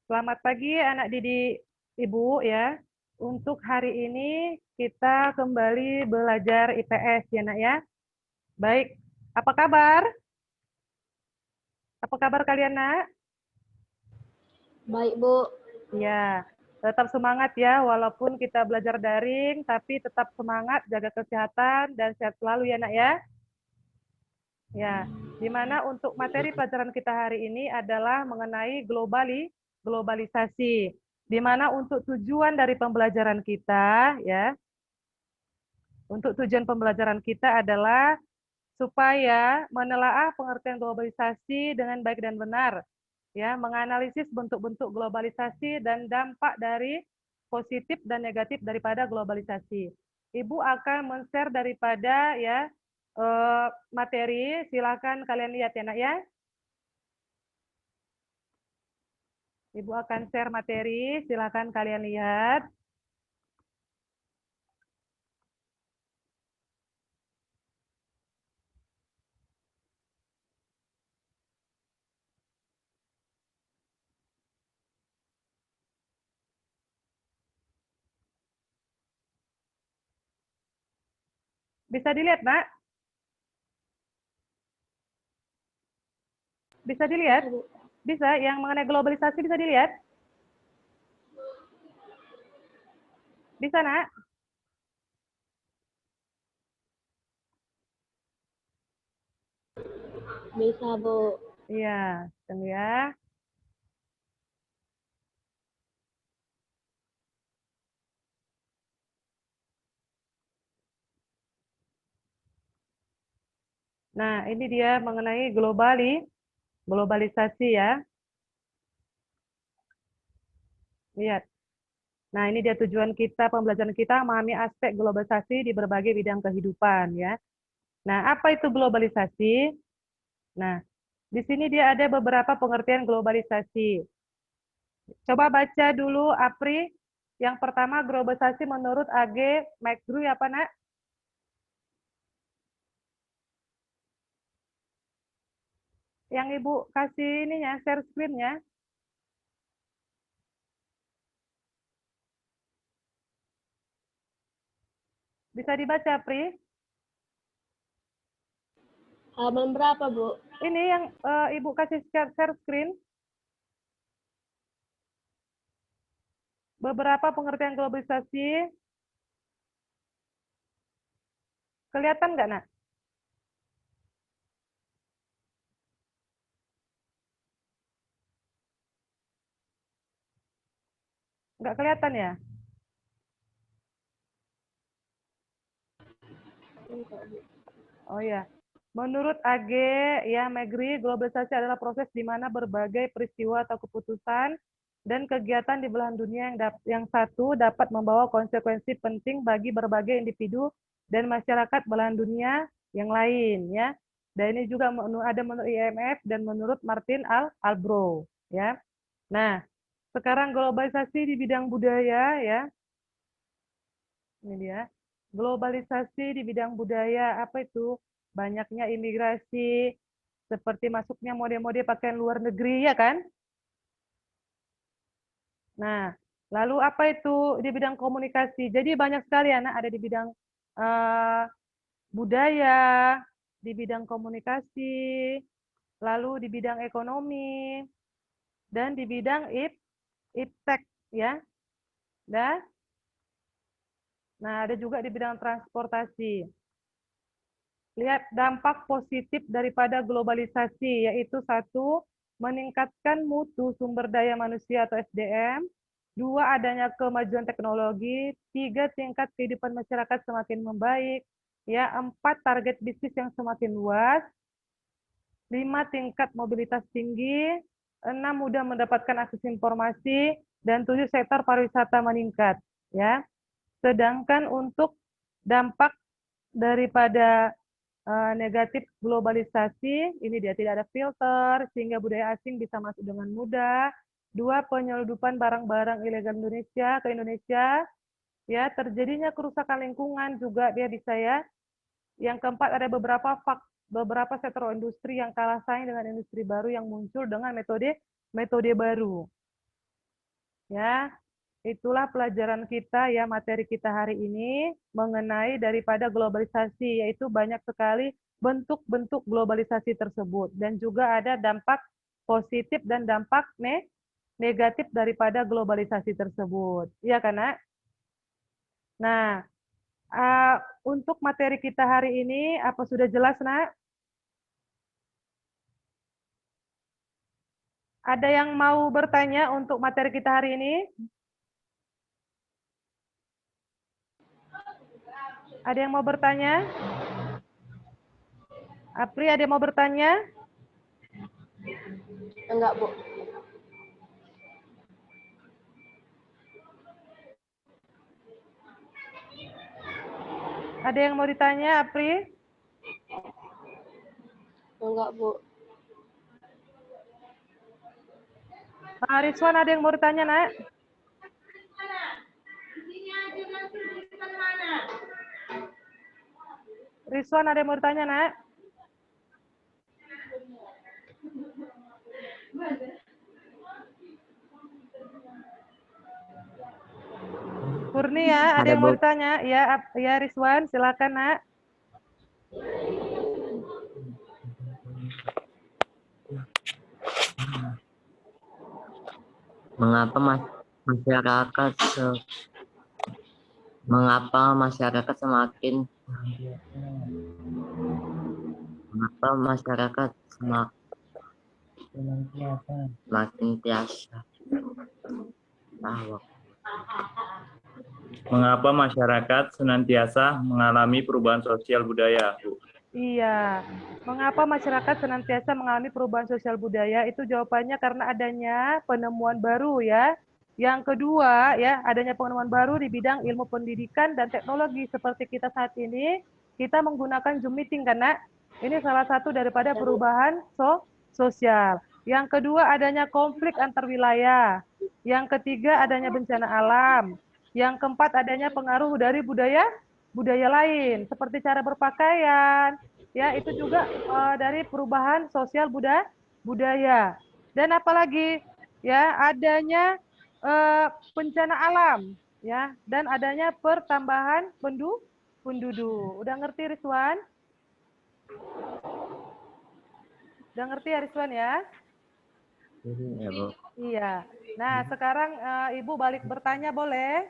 Selamat pagi anak didik Ibu ya. Untuk hari ini kita kembali belajar IPS ya nak ya. Baik, apa kabar? Apa kabar kalian nak? Baik, Bu. Ya, tetap semangat ya walaupun kita belajar daring tapi tetap semangat, jaga kesehatan dan sehat selalu ya nak ya. Ya, di mana untuk materi pelajaran kita hari ini adalah mengenai globalisasi. Di mana untuk tujuan dari pembelajaran kita ya, untuk tujuan pembelajaran kita adalah supaya menelaah pengertian globalisasi dengan baik dan benar, ya, menganalisis bentuk-bentuk globalisasi dan dampak dari positif dan negatif daripada globalisasi. Ibu akan men-share daripada ya materi, silakan kalian lihat ya nak ya. Ibu akan share materi, silakan kalian lihat. Bisa dilihat nak? Bisa dilihat? Bisa, Bu. Bisa, yang mengenai globalisasi bisa dilihat? Bisa nak? Bisa, Bu. Iya, tunggu ya. Nah, ini dia mengenai globalisasi ya. Lihat. Nah, ini dia tujuan kita, pembelajaran kita memahami aspek globalisasi di berbagai bidang kehidupan ya. Nah, apa itu globalisasi? Nah, di sini dia ada beberapa pengertian globalisasi. Coba baca dulu Apri. Yang pertama, globalisasi menurut AG McGrew apa nak? Yang Ibu kasih ininya, share screen-nya. Bisa dibaca, Pri. Halaman berapa, Bu? Ini yang Ibu kasih share screen. Beberapa pengertian globalisasi. Kelihatan nggak, nak? Nggak kelihatan ya? Oh ya. Menurut AG ya Megri, globalisasi adalah proses di mana berbagai peristiwa atau keputusan dan kegiatan di belahan dunia yang satu dapat membawa konsekuensi penting bagi berbagai individu dan masyarakat belahan dunia yang lain ya. Dan ini juga ada menurut IMF dan menurut Martin Albro ya. Nah, sekarang globalisasi di bidang budaya ya. Ini dia. Globalisasi di bidang budaya apa itu? Banyaknya imigrasi, seperti masuknya mode-mode pakaian luar negeri ya kan? Nah, lalu apa itu di bidang komunikasi? Jadi banyak sekali anak ada di bidang uh, budaya, di bidang komunikasi, lalu di bidang ekonomi, dan di bidang iptek ya. Dan nah ada juga di bidang transportasi. Lihat dampak positif daripada globalisasi, yaitu satu, meningkatkan mutu sumber daya manusia atau SDM, dua, adanya kemajuan teknologi, tiga, tingkat kehidupan masyarakat semakin membaik, ya, empat, target bisnis yang semakin luas, lima, tingkat mobilitas tinggi, enam, mudah mendapatkan akses informasi, dan tujuh, sektor pariwisata meningkat, ya. Sedangkan untuk dampak daripada negatif globalisasi, ini dia tidak ada filter, sehingga budaya asing bisa masuk dengan mudah. Dua, penyeludupan barang-barang ilegal Indonesia ke Indonesia, ya, terjadinya kerusakan lingkungan juga dia bisa ya. Yang keempat, ada beberapa sektor industri yang kalah saing dengan industri baru yang muncul dengan metode baru. Ya, itulah pelajaran kita ya, materi kita hari ini mengenai daripada globalisasi, yaitu banyak sekali bentuk-bentuk globalisasi tersebut dan juga ada dampak positif dan dampak negatif daripada globalisasi tersebut. Iya kan, Nak? Nah, uh, untuk materi kita hari ini apa sudah jelas, Nak? Ada yang mau bertanya untuk materi kita hari ini? Ada yang mau bertanya? Apri, ada yang mau bertanya? Enggak, Bu. Ada yang mau ditanya, Apri? Enggak, Bu. Rizwan, ada yang mau ditanya, Nak? Rizwan, ada yang mau ditanya, Nak? Kurnia, ada Ada, yang mau Bu. ditanya? Ya, ya Rizwan, silakan, Nak. Mengapa masyarakat mengapa masyarakat semakin tiasa tahu. Mengapa masyarakat senantiasa mengalami perubahan sosial budaya, Bu? Iya, mengapa masyarakat senantiasa mengalami perubahan sosial budaya? Itu jawabannya karena adanya penemuan baru ya. Yang kedua ya, adanya penemuan baru di bidang ilmu pendidikan dan teknologi seperti kita saat ini, kita menggunakan Zoom meeting karena ini salah satu daripada perubahan sosial. Yang kedua adanya konflik antar wilayah. Yang ketiga adanya bencana alam. Yang keempat adanya pengaruh dari budaya lain seperti cara berpakaian, ya itu juga dari perubahan sosial budaya. Dan apalagi ya adanya bencana alam ya dan adanya pertambahan penduduk. Udah ngerti Rizwan? Udah ngerti ya Rizwan ya? Ya, Bu. Iya. Nah, sekarang Ibu balik bertanya boleh?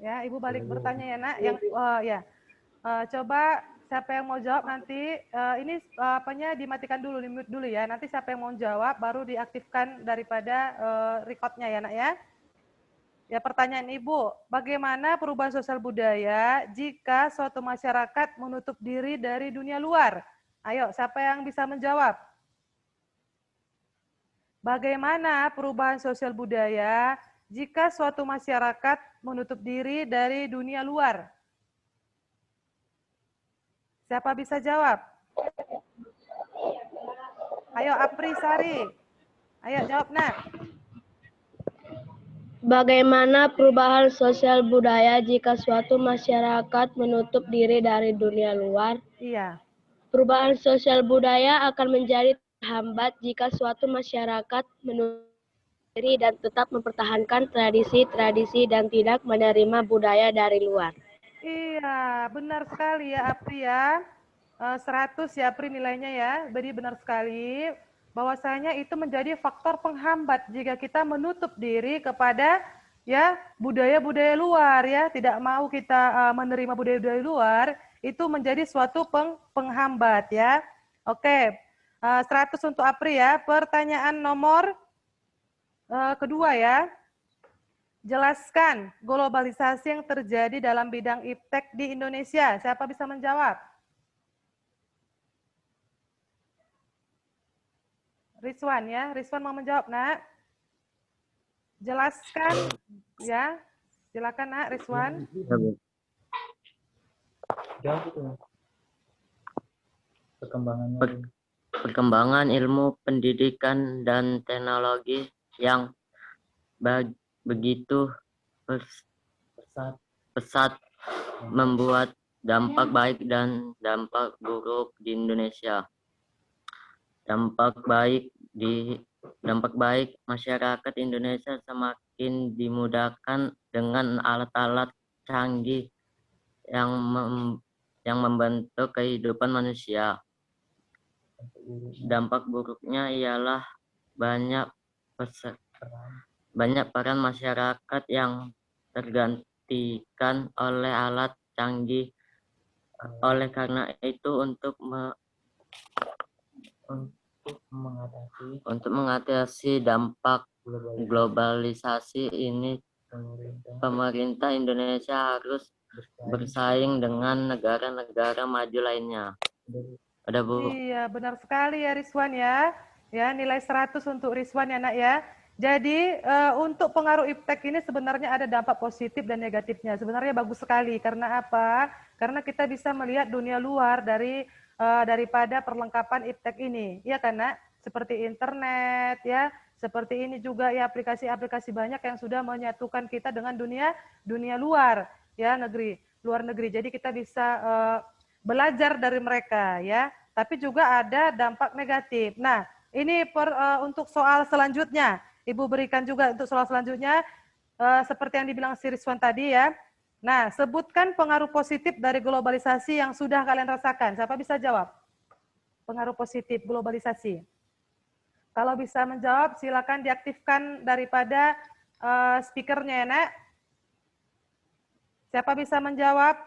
Ya, Ibu balik bertanya ya, Nak. Yang ya. Coba siapa yang mau jawab nanti ini apanya dimatikan dulu, di-mute dulu ya. Nanti siapa yang mau jawab baru diaktifkan daripada recordnya ya, Nak ya. Ya, pertanyaan Ibu, bagaimana perubahan sosial budaya jika suatu masyarakat menutup diri dari dunia luar? Ayo, siapa yang bisa menjawab? Bagaimana perubahan sosial budaya jika suatu masyarakat menutup diri dari dunia luar? Siapa bisa jawab? Ayo, Apri Sari. Ayo, jawab, Nak. Bagaimana perubahan sosial budaya jika suatu masyarakat menutup diri dari dunia luar? Iya. Perubahan sosial budaya akan menjadi terhambat jika suatu masyarakat menutup diri dan tetap mempertahankan tradisi-tradisi dan tidak menerima budaya dari luar. Iya, benar sekali ya Apri ya. 100 ya Apri nilainya ya. Jadi benar sekali bahwasanya itu menjadi faktor penghambat jika kita menutup diri kepada ya budaya-budaya luar ya, tidak mau kita menerima budaya-budaya luar, itu menjadi suatu penghambat ya. Oke. 100 untuk Apri ya. Pertanyaan nomor kedua ya. Jelaskan globalisasi yang terjadi dalam bidang iptek di Indonesia. Siapa bisa menjawab? Rizwan ya, Rizwan mau menjawab, Nak. Jelaskan ya. Silakan, Nak, Rizwan. Ya, Bu. Perkembangan ilmu pendidikan dan teknologi yang begitu pesat membuat dampak baik dan dampak buruk di Indonesia. Dampak baik di Dampak baik masyarakat Indonesia semakin dimudahkan dengan alat-alat canggih yang yang membentuk kehidupan manusia. Dampak buruknya ialah banyak peran masyarakat yang tergantikan oleh alat canggih. Oleh karena itu untuk mengatasi dampak globalisasi ini, pemerintah Indonesia harus bersaing dengan negara-negara maju lainnya. Ada Bu. Iya, benar sekali ya Rizwan ya. Ya, nilai 100 untuk Rizwan ya Nak ya. Jadi untuk pengaruh iptek ini sebenarnya ada dampak positif dan negatifnya. Sebenarnya bagus sekali karena apa? Karena kita bisa melihat dunia luar daripada perlengkapan iptek ini. Iya kan Nak? Seperti internet ya, seperti ini juga ya aplikasi-aplikasi banyak yang sudah menyatukan kita dengan dunia luar ya, luar negeri. Jadi kita bisa belajar dari mereka ya, tapi juga ada dampak negatif. Nah, ini untuk soal selanjutnya, Ibu berikan juga untuk soal selanjutnya seperti yang dibilang si Rizwan tadi ya. Nah, sebutkan pengaruh positif dari globalisasi yang sudah kalian rasakan. Siapa bisa jawab? Pengaruh positif globalisasi. Kalau bisa menjawab, silakan diaktifkan daripada speakernya ya, Nak. Siapa bisa menjawab?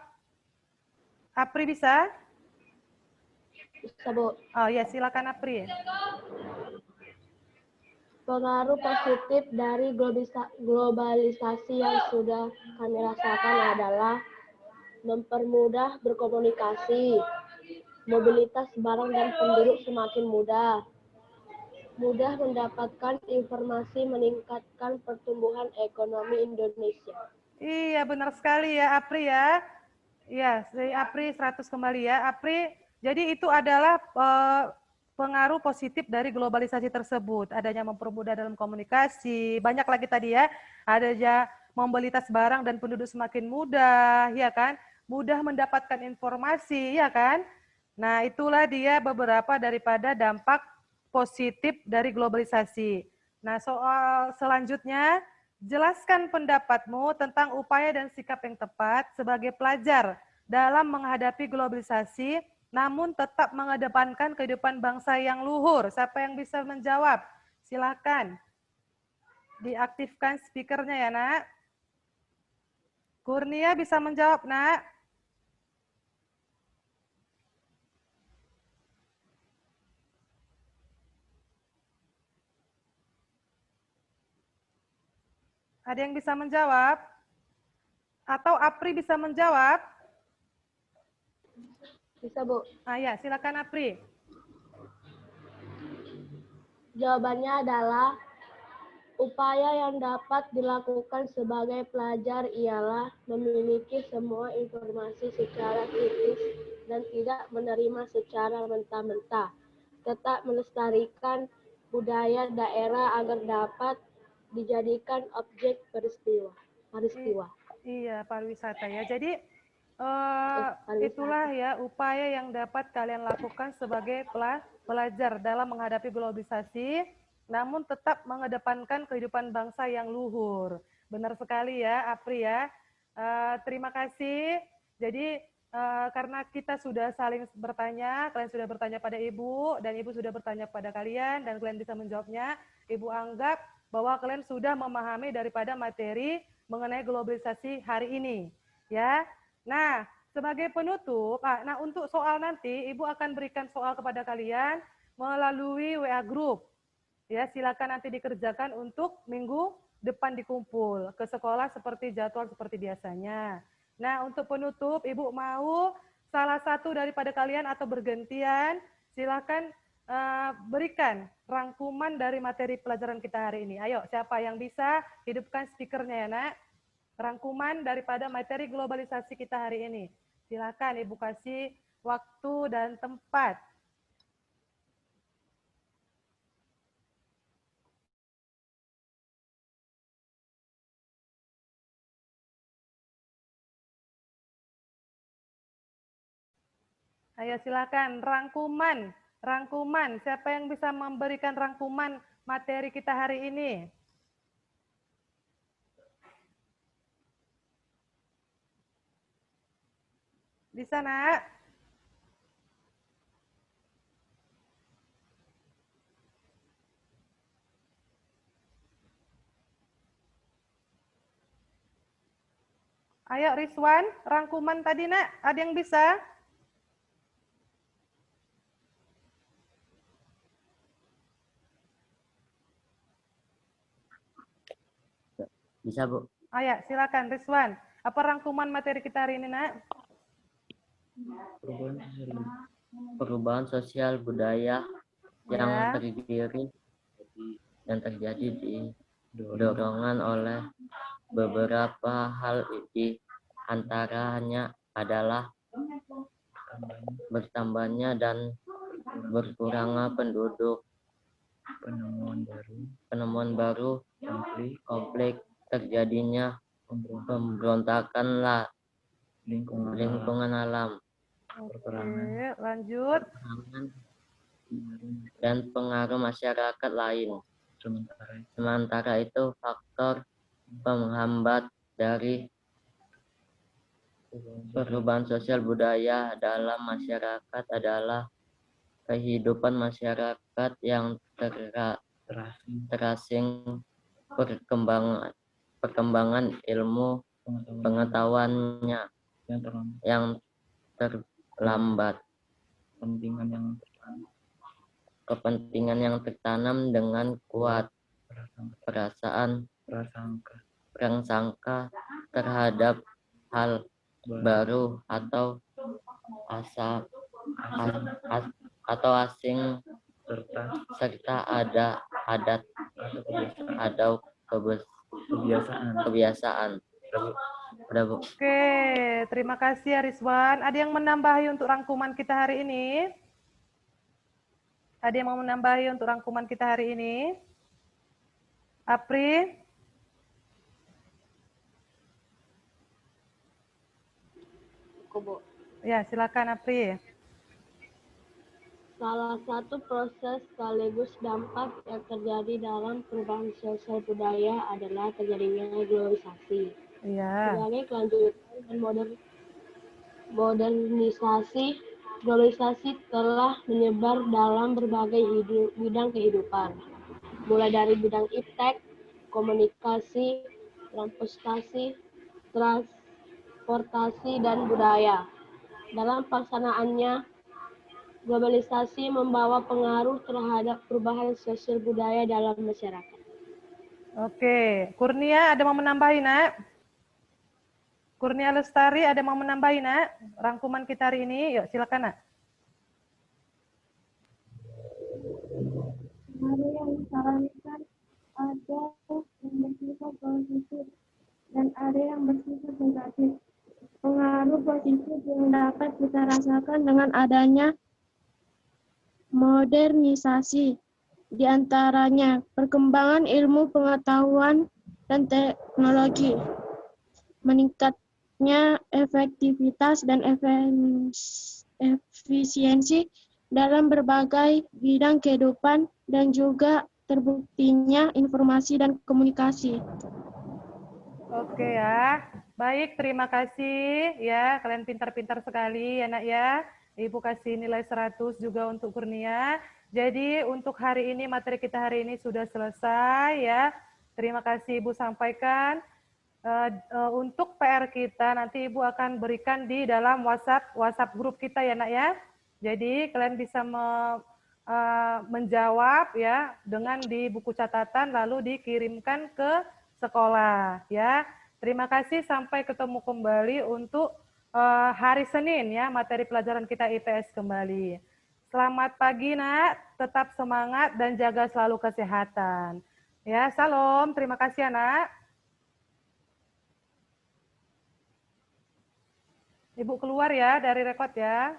Apri bisa? Bisa, Bu. Oh ya, silakan Apri. Pengaruh positif dari globalisasi yang sudah kami rasakan adalah mempermudah berkomunikasi, mobilitas barang dan penduduk semakin mudah mendapatkan informasi, meningkatkan pertumbuhan ekonomi Indonesia. Iya, benar sekali ya Apri ya. Iya, si Apri 100 kembali ya. Apri, jadi itu adalah pengaruh positif dari globalisasi tersebut. Adanya mempermudah dalam komunikasi, banyak lagi tadi ya. Adanya mobilitas barang dan penduduk semakin mudah, ya kan? Mudah mendapatkan informasi, ya kan? Nah, itulah dia beberapa daripada dampak positif dari globalisasi. Nah, soal selanjutnya, jelaskan pendapatmu tentang upaya dan sikap yang tepat sebagai pelajar dalam menghadapi globalisasi, namun tetap mengedepankan kehidupan bangsa yang luhur. Siapa yang bisa menjawab? Silakan. Diaktifkan speakernya ya, Nak. Kurnia bisa menjawab, Nak. Ada yang bisa menjawab? Atau Apri bisa menjawab? Bisa, Bu. Ah ya, silakan Apri. Jawabannya adalah upaya yang dapat dilakukan sebagai pelajar ialah memiliki semua informasi secara kritis dan tidak menerima secara mentah-mentah. Tetap melestarikan budaya daerah agar dapat dijadikan objek peristiwa. Iya, pariwisata ya. Jadi Pariwisata. itulah ya upaya yang dapat kalian lakukan sebagai pelajar dalam menghadapi globalisasi, namun tetap mengedepankan kehidupan bangsa yang luhur. Benar sekali ya, Apri ya. Terima kasih. Jadi karena kita sudah saling bertanya, kalian sudah bertanya pada Ibu, dan Ibu sudah bertanya pada kalian, dan kalian bisa menjawabnya, Ibu anggap bahwa kalian sudah memahami daripada materi mengenai globalisasi hari ini. Ya, nah sebagai penutup, nah untuk soal nanti Ibu akan berikan soal kepada kalian melalui WA Group. Ya, silakan nanti dikerjakan untuk minggu depan dikumpul ke sekolah seperti jadwal seperti biasanya. Nah, untuk penutup, Ibu mau salah satu daripada kalian atau bergantian, silakan berikan rangkuman dari materi pelajaran kita hari ini. Ayo, siapa yang bisa hidupkan speakernya ya, Nak? Rangkuman daripada materi globalisasi kita hari ini. Silakan Ibu kasih waktu dan tempat. Ayo silakan rangkuman. Siapa yang bisa memberikan rangkuman materi kita hari ini? Bisa, Nak? Ayo Rizwan, rangkuman tadi Nak, ada yang bisa? Bisa, Bu. Ayo, silakan Rizwan. Apa rangkuman materi kita hari ini, Nak? Perubahan sosial budaya yang Ya. terjadi di dorongan oleh beberapa hal, di antaranya adalah bertambahnya dan berkurangnya penduduk, penemuan baru, konflik, terjadinya pemberontakan lingkungan alam, Oke, lanjut. dan pengaruh masyarakat lain. Sementara itu, faktor penghambat dari perubahan sosial budaya dalam masyarakat adalah kehidupan masyarakat yang terasing, perkembangan ilmu pengetahuannya yang terlambat, kepentingan yang tertanam dengan kuat, perasaan prasangka terhadap hal baru atau asing, serta ada adat atau kebiasaan. Udah, Bu. Oke, terima kasih ya Rizwan. Ada yang menambahi untuk rangkuman kita hari ini? Ada yang mau menambahi untuk rangkuman kita hari ini? Apri? Ya, silakan Apri. Salah satu proses sekaligus dampak yang terjadi dalam perubahan sosial budaya adalah terjadinya globalisasi. Iya. Sebagai kelanjutan dan modernisasi, globalisasi telah menyebar dalam berbagai bidang kehidupan, mulai dari bidang iptek, komunikasi, transportasi, dan budaya. Dalam pelaksanaannya, globalisasi membawa pengaruh terhadap perubahan sosial budaya dalam masyarakat. Oke, Kurnia ada mau menambahi, Nak? Kurnia Lestari ada mau menambahi, Nak? Rangkuman kita hari ini, yuk silakan, Nak. Pengaruh yang disarankan ada yang bersifat positif dan ada yang bersifat negatif. Pengaruh positif yang dapat kita rasakan dengan adanya modernisasi, di antaranya perkembangan ilmu pengetahuan dan teknologi, meningkatnya efektivitas dan efisiensi dalam berbagai bidang kehidupan, dan juga terbuktinya informasi dan komunikasi. Oke ya, baik, terima kasih ya, kalian pintar-pintar sekali ya Nak ya. Ibu kasih nilai 100 juga untuk Kurnia. Jadi untuk hari ini, materi kita hari ini sudah selesai ya. Terima kasih Ibu sampaikan. Untuk PR kita nanti Ibu akan berikan di dalam WhatsApp grup kita ya Nak ya. Jadi kalian bisa menjawab ya dengan di buku catatan lalu dikirimkan ke sekolah ya. Terima kasih, sampai ketemu kembali untuk hari Senin ya, materi pelajaran kita IPS kembali. Selamat pagi Nak, tetap semangat dan jaga selalu kesehatan. Ya, salam, terima kasih ya Nak. Ibu keluar ya dari rekod ya.